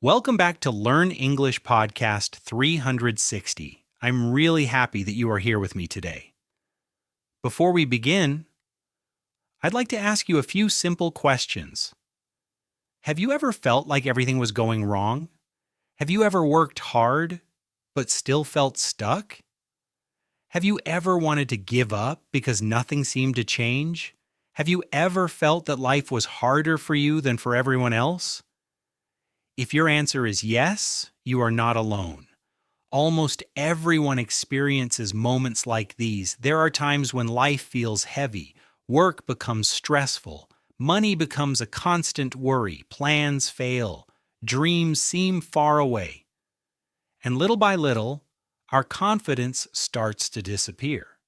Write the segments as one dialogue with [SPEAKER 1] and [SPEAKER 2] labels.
[SPEAKER 1] Welcome back to Learn English Podcast 360. I'm really happy that you are here with me today. Before we begin, I'd like to ask you a few simple questions. Have you ever felt like everything was going wrong? Have you ever worked hard but still felt stuck? Have you ever wanted to give up because nothing seemed to change? Have you ever felt that life was harder for you than for everyone else? If your answer is yes, you are not alone. Almost everyone experiences moments like these. There are times when life feels heavy, work becomes stressful, money becomes a constant worry, plans fail, dreams seem far away. And little by little, our confidence starts to disappear.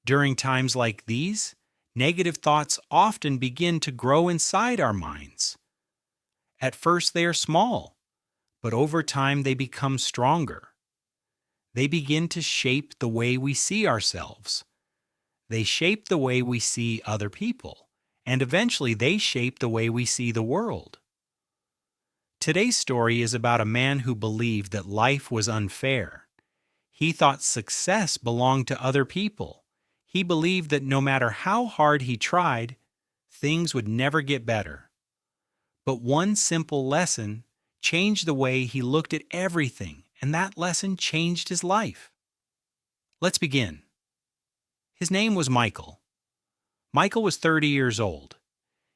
[SPEAKER 1] During times like these, negative thoughts often begin to grow inside our minds. At first they are small, but over time they become stronger. They begin to shape the way we see ourselves. They shape the way we see other people, and eventually they shape the way we see the world. Today's story is about a man who believed that life was unfair. He thought success belonged to other people. He believed that no matter how hard he tried, things would never get better. But one simple lesson changed the way he looked at everything, and that lesson changed his life. Let's begin. His name was Michael. Michael was 30 years old.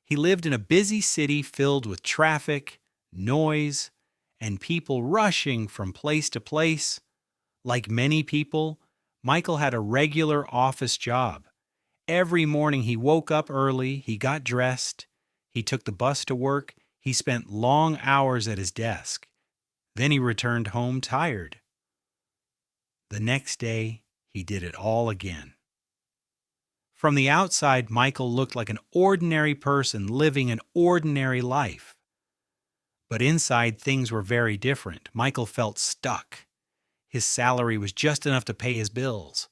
[SPEAKER 1] He lived in a busy city filled with traffic, noise, and people rushing from place to place. Like many people, Michael had a regular office job. Every morning he woke up early, he got dressed, he took the bus to work, he spent long hours at his desk. Then he returned home tired. The next day, he did it all again. From the outside, Michael looked like an ordinary person living an ordinary life. But inside, things were very different. Michael felt stuck. His salary was just enough to pay his bills.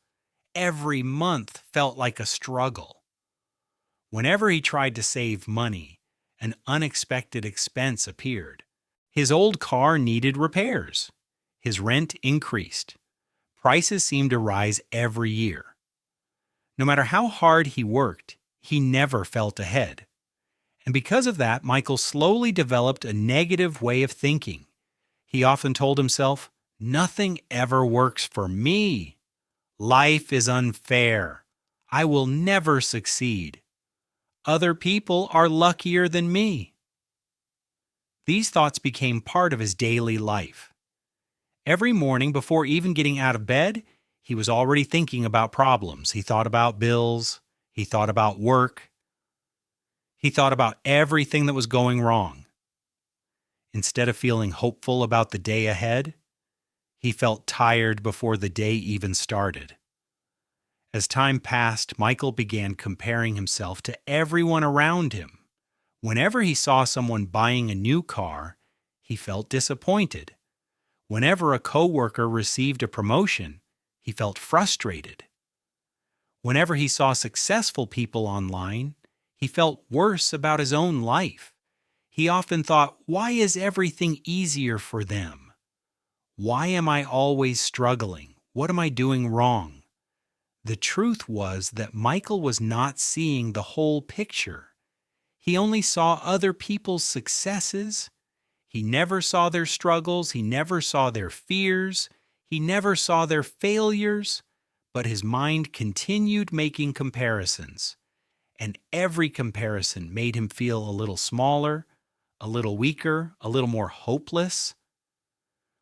[SPEAKER 1] Every month felt like a struggle. Whenever he tried to save money, an unexpected expense appeared. His old car needed repairs. His rent increased. Prices seemed to rise every year. No matter how hard he worked, he never felt ahead. And because of that, Michael slowly developed a negative way of thinking. He often told himself, "Nothing ever works for me. Life is unfair. I will never succeed. Other people are luckier than me." These thoughts became part of his daily life. Every morning, before even getting out of bed, he was already thinking about problems. He thought about bills. He thought about work. He thought about everything that was going wrong. Instead of feeling hopeful about the day ahead, he felt tired before the day even started. As time passed, Michael began comparing himself to everyone around him. Whenever he saw someone buying a new car, he felt disappointed. Whenever a coworker received a promotion, he felt frustrated. Whenever he saw successful people online, he felt worse about his own life. He often thought, "Why is everything easier for them? Why am I always struggling? What am I doing wrong?" The truth was that Michael was not seeing the whole picture. He only saw other people's successes. He never saw their struggles. He never saw their fears. He never saw their failures. But his mind continued making comparisons. And every comparison made him feel a little smaller, a little weaker, a little more hopeless.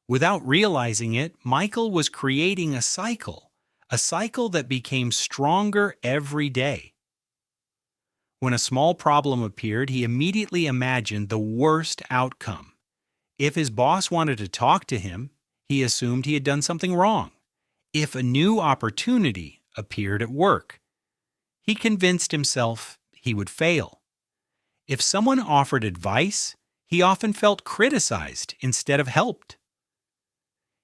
[SPEAKER 1] Without realizing it, Michael was creating a cycle that became stronger every day. When a small problem appeared, he immediately imagined the worst outcome. If his boss wanted to talk to him, he assumed he had done something wrong. If a new opportunity appeared at work, he convinced himself he would fail. If someone offered advice, he often felt criticized instead of helped.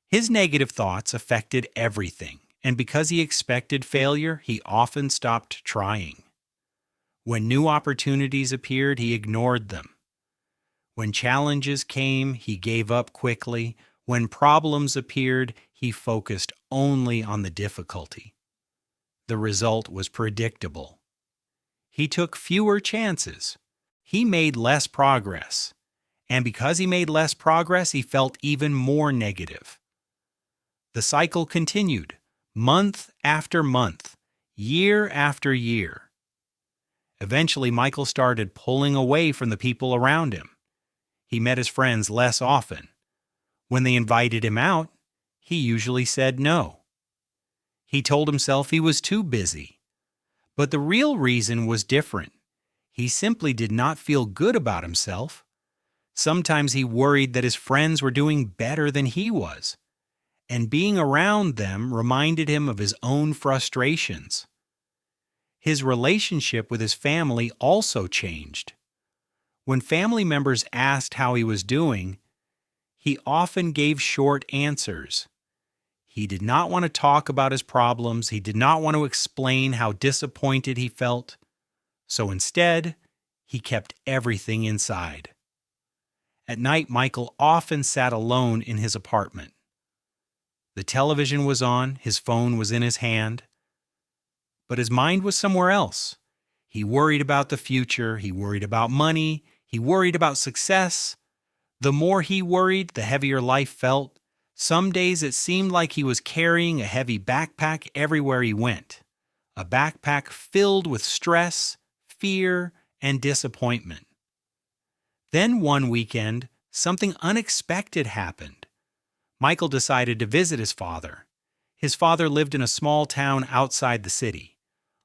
[SPEAKER 1] His negative thoughts affected everything, and because he expected failure, he often stopped trying. When new opportunities appeared, he ignored them. When challenges came, he gave up quickly. When problems appeared, he focused only on the difficulty. The result was predictable. He took fewer chances. He made less progress. And because he made less progress, he felt even more negative. The cycle continued, month after month, year after year. Eventually, Michael started pulling away from the people around him. He met his friends less often. When they invited him out, he usually said no. He told himself he was too busy. But the real reason was different. He simply did not feel good about himself. Sometimes he worried that his friends were doing better than he was, and being around them reminded him of his own frustrations. His relationship with his family also changed. When family members asked how he was doing, he often gave short answers. He did not want to talk about his problems. He did not want to explain how disappointed he felt. So instead, he kept everything inside. At night, Michael often sat alone in his apartment. The television was on, his phone was in his hand, but his mind was somewhere else. He worried about the future, he worried about money, he worried about success. The more he worried, the heavier life felt. Some days it seemed like he was carrying a heavy backpack everywhere he went, a backpack filled with stress, fear, and disappointment. Then one weekend, something unexpected happened. Michael decided to visit his father. His father lived in a small town outside the city.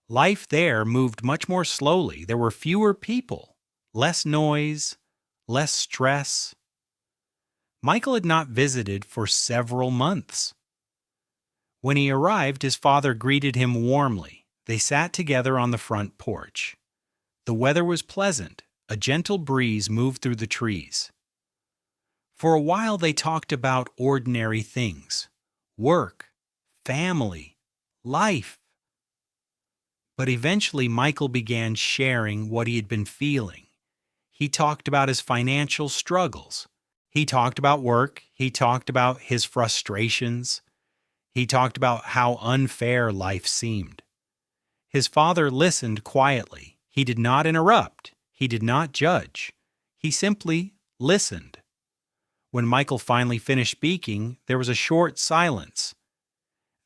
[SPEAKER 1] Life there moved much more slowly. There were fewer people, less noise, less stress. Michael had not visited for several months. When he arrived, his father greeted him warmly. They sat together on the front porch. The weather was pleasant. A gentle breeze moved through the trees. For a while they talked about ordinary things, work, family, life. But eventually Michael began sharing what he had been feeling. He talked about his financial struggles. He talked about work. He talked about his frustrations. He talked about how unfair life seemed. His father listened quietly. He did not interrupt. He did not judge. He simply listened. When Michael finally finished speaking, there was a short silence.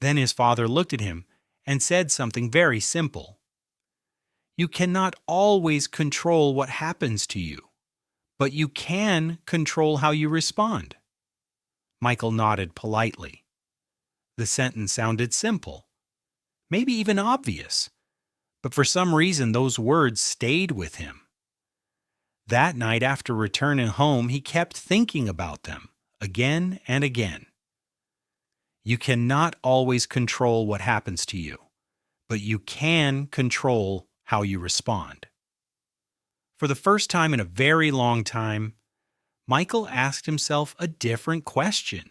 [SPEAKER 1] Then his father looked at him and said something very simple. You cannot always control what happens to you, but you can control how you respond. Michael nodded politely. The sentence sounded simple, maybe even obvious, but for some reason those words stayed with him. That night after returning home, he kept thinking about them again and again. You cannot always control what happens to you, but you can control how you respond. For the first time in a very long time, Michael asked himself a different question.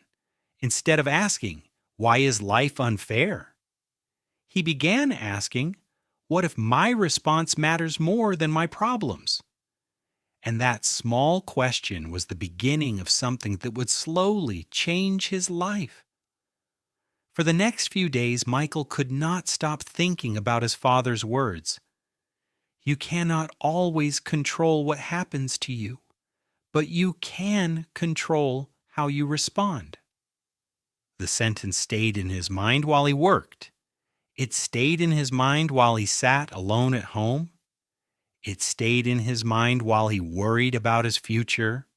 [SPEAKER 1] Instead of asking, why is life unfair? He began asking, what if my response matters more than my problems? And that small question was the beginning of something that would slowly change his life. For the next few days, Michael could not stop thinking about his father's words. You cannot always control what happens to you, but you can control how you respond. The sentence stayed in his mind while he worked. It stayed in his mind while he sat alone at home. It stayed in his mind while he worried about his future.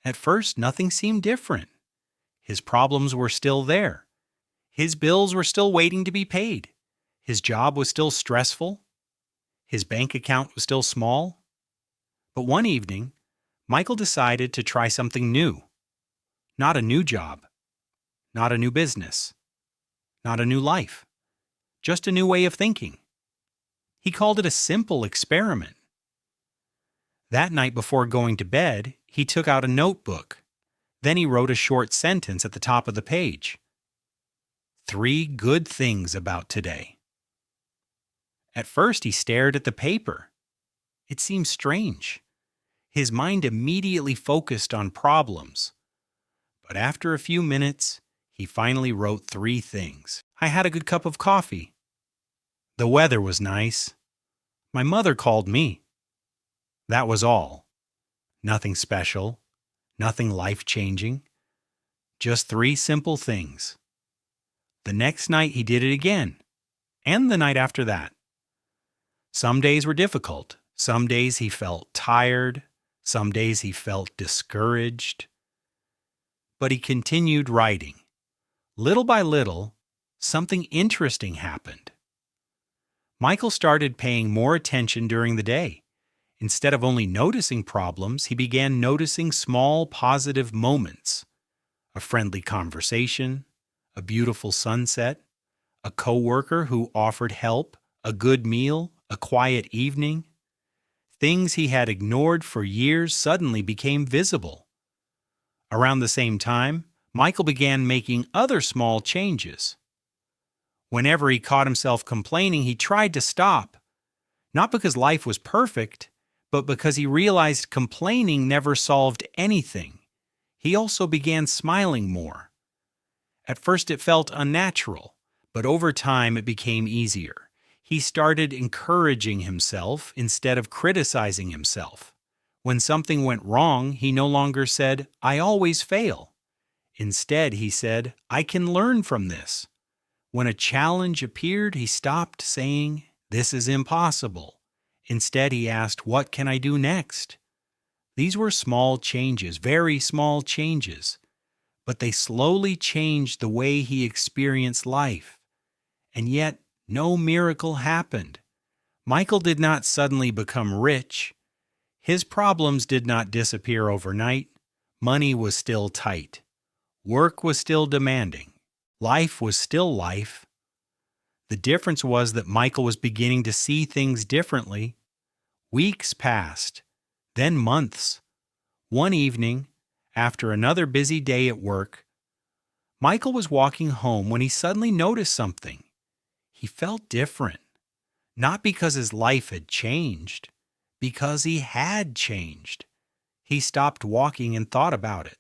[SPEAKER 1] At first, nothing seemed different. His problems were still there. His bills were still waiting to be paid. His job was still stressful. His bank account was still small. But one evening, Michael decided to try something new. Not a new job. Not a new business. Not a new life. Just a new way of thinking. He called it a simple experiment. That night before going to bed, he took out a notebook. Then he wrote a short sentence at the top of the page. 3 good things about today. At first, he stared at the paper. It seemed strange. His mind immediately focused on problems. But after a few minutes, he finally wrote 3 things. I had a good cup of coffee. The weather was nice. My mother called me. That was all. Nothing special, nothing life-changing. Just 3 simple things. The next night he did it again, and the night after that. Some days were difficult. Some days he felt tired. Some days he felt discouraged. But he continued writing. Little by little, something interesting happened. Michael started paying more attention during the day. Instead of only noticing problems, he began noticing small positive moments. A friendly conversation, a beautiful sunset, a coworker who offered help, a good meal, a quiet evening. Things he had ignored for years suddenly became visible. Around the same time, Michael began making other small changes. Whenever he caught himself complaining, he tried to stop. Not because life was perfect, but because he realized complaining never solved anything. He also began smiling more. At first it felt unnatural, but over time it became easier. He started encouraging himself instead of criticizing himself. When something went wrong, he no longer said, "I always fail." Instead, he said, "I can learn from this." When a challenge appeared, he stopped saying, "This is impossible." Instead, he asked, "What can I do next?" These were small changes, very small changes, but they slowly changed the way he experienced life. And yet, no miracle happened. Michael did not suddenly become rich. His problems did not disappear overnight. Money was still tight. Work was still demanding. Life was still life. The difference was that Michael was beginning to see things differently. Weeks passed, then months. One evening, after another busy day at work, Michael was walking home when he suddenly noticed something. He felt different, not because his life had changed, because he had changed. He stopped walking and thought about it.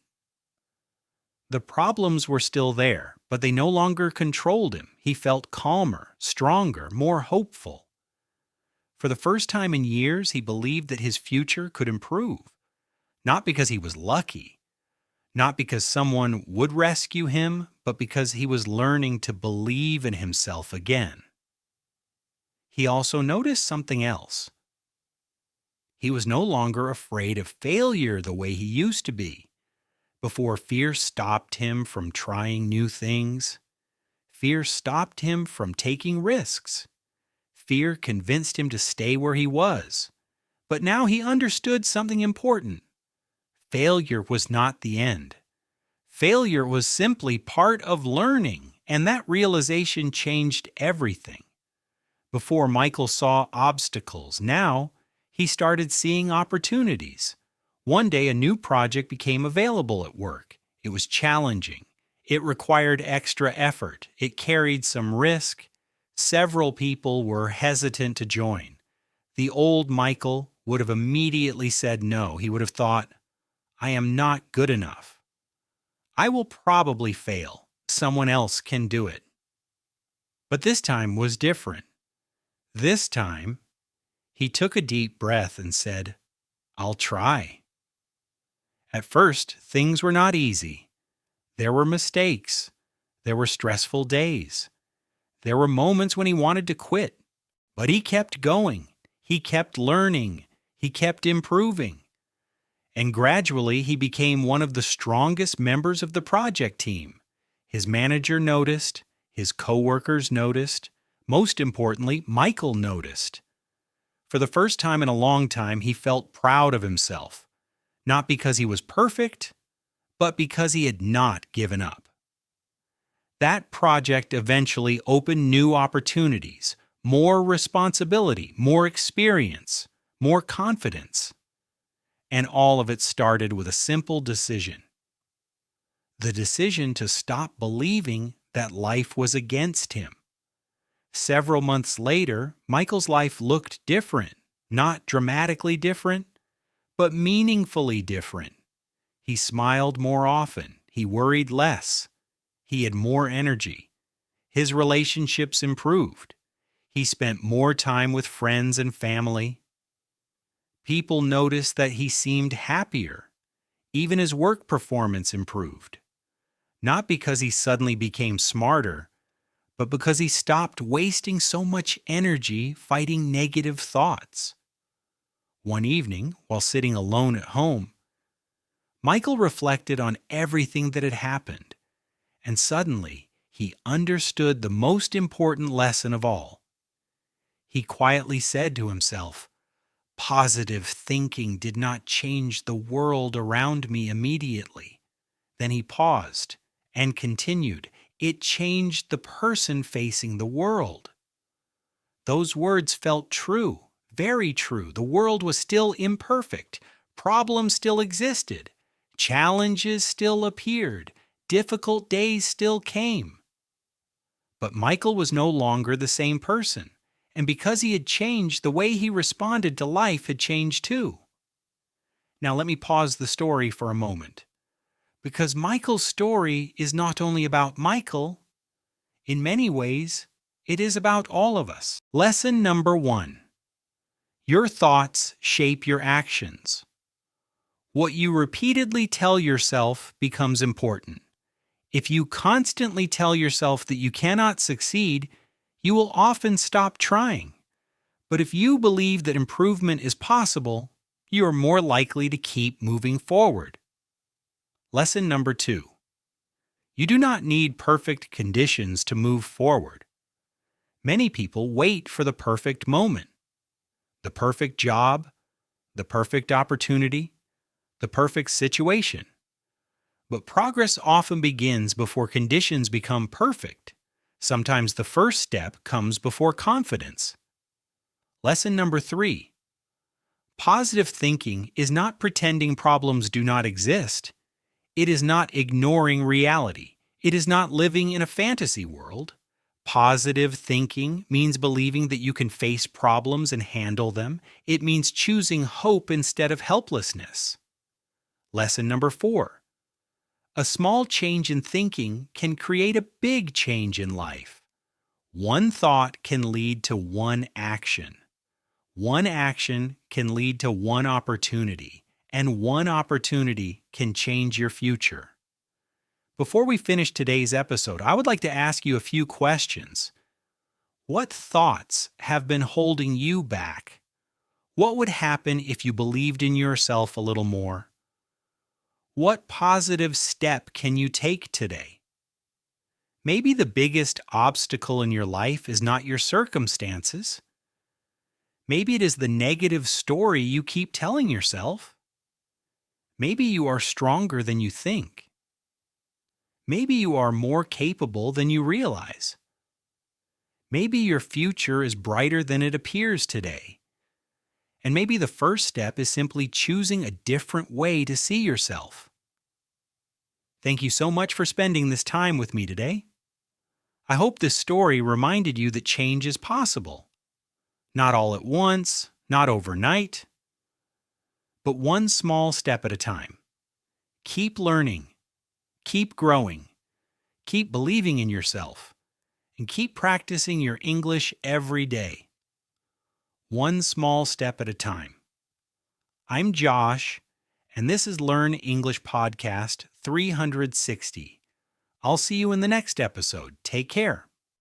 [SPEAKER 1] The problems were still there, but they no longer controlled him. He felt calmer, stronger, more hopeful. For the first time in years, he believed that his future could improve. Not because he was lucky, not because someone would rescue him, but because he was learning to believe in himself again. He also noticed something else. He was no longer afraid of failure the way he used to be. Before, fear stopped him from trying new things. Fear stopped him from taking risks. Fear convinced him to stay where he was. But now he understood something important. Failure was not the end. Failure was simply part of learning, and that realization changed everything. Before, Michael saw obstacles. Now, he started seeing opportunities. One day, a new project became available at work. It was challenging. It required extra effort. It carried some risk. Several people were hesitant to join. The old Michael would have immediately said no. He would have thought, "I am not good enough. I will probably fail. Someone else can do it." But this time was different. This time, he took a deep breath and said, "I'll try." At first, things were not easy. There were mistakes. There were stressful days. There were moments when he wanted to quit. But he kept going. He kept learning. He kept improving. And gradually, he became one of the strongest members of the project team. His manager noticed. His coworkers noticed. Most importantly, Michael noticed. For the first time in a long time, he felt proud of himself. Not because he was perfect, but because he had not given up. That project eventually opened new opportunities, more responsibility, more experience, more confidence. And all of it started with a simple decision. The decision to stop believing that life was against him. Several months later, Michael's life looked different, not dramatically different, but meaningfully different. He smiled more often. He worried less. He had more energy. His relationships improved. He spent more time with friends and family. People noticed that he seemed happier. Even his work performance improved. Not because he suddenly became smarter, but because he stopped wasting so much energy fighting negative thoughts. One evening, while sitting alone at home, Michael reflected on everything that had happened, and suddenly he understood the most important lesson of all. He quietly said to himself, "Positive thinking did not change the world around me immediately." Then he paused and continued, "It changed the person facing the world." Those words felt true, very true. The world was still imperfect. Problems still existed. Challenges still appeared. Difficult days still came. But Michael was no longer the same person. And because he had changed, the way he responded to life had changed too. Now let me pause the story for a moment. Because Michael's story is not only about Michael, in many ways, it is about all of us. Lesson number 1. Your thoughts shape your actions. What you repeatedly tell yourself becomes important. If you constantly tell yourself that you cannot succeed, you will often stop trying. But if you believe that improvement is possible, you are more likely to keep moving forward. Lesson number 2. You do not need perfect conditions to move forward. Many people wait for the perfect moment, the perfect job, the perfect opportunity, the perfect situation. But progress often begins before conditions become perfect. Sometimes the first step comes before confidence. Lesson number 3. Positive thinking is not pretending problems do not exist. It is not ignoring reality. It is not living in a fantasy world. Positive thinking means believing that you can face problems and handle them. It means choosing hope instead of helplessness. Lesson number 4. A small change in thinking can create a big change in life. One thought can lead to one action. One action can lead to one opportunity, and one opportunity can change your future. Before we finish today's episode, I would like to ask you a few questions. What thoughts have been holding you back? What would happen if you believed in yourself a little more? What positive step can you take today? Maybe the biggest obstacle in your life is not your circumstances. Maybe it is the negative story you keep telling yourself. Maybe you are stronger than you think. Maybe you are more capable than you realize. Maybe your future is brighter than it appears today. And maybe the first step is simply choosing a different way to see yourself. Thank you so much for spending this time with me today. I hope this story reminded you that change is possible. Not all at once, not overnight, but one small step at a time. Keep learning, keep growing, keep believing in yourself, and keep practicing your English every day. One small step at a time. I'm Josh, and this is Learn English Podcast 360. I'll see you in the next episode. Take care.